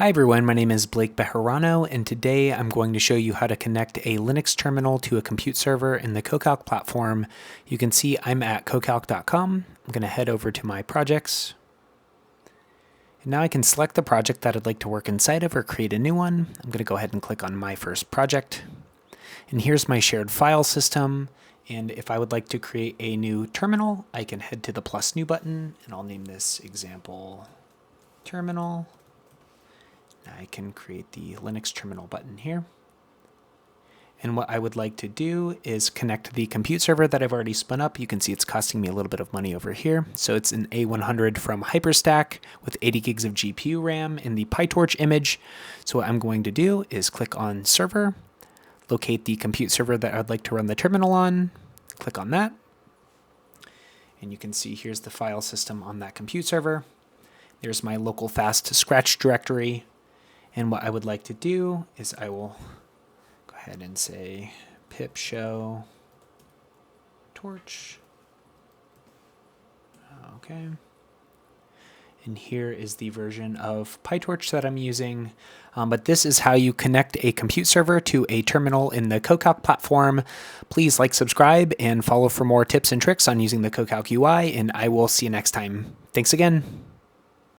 Hi everyone, my name is Blake Bejarano, and today I'm going to show you how to connect a Linux terminal to a compute server in the CoCalc platform. You can see I'm at CoCalc.com. I'm going to head over to my projects. And now I can select the project that I'd like to work inside of or create a new one. I'm going to go ahead and click on my first project. And here's my shared file system. And if I would like to create a new terminal, I can head to the plus new button, and I'll name this example terminal. Now I can create the Linux terminal button here. And what I would like to do is connect the compute server that I've already spun up. You can see it's costing me a little bit of money over here. So it's an A100 from HyperStack with 80 gigs of GPU RAM in the PyTorch image. So what I'm going to do is click on server, locate the compute server that I'd like to run the terminal on, click on that. And you can see here's the file system on that compute server. There's my local fast scratch directory. And what I would like to do is I will go ahead and say pip show torch. Okay. And here is the version of PyTorch that I'm using. But this is how you connect a compute server to a terminal in the CoCalc platform. Please like, subscribe, and follow for more tips and tricks on using the CoCalc UI, and I will see you next time. Thanks again.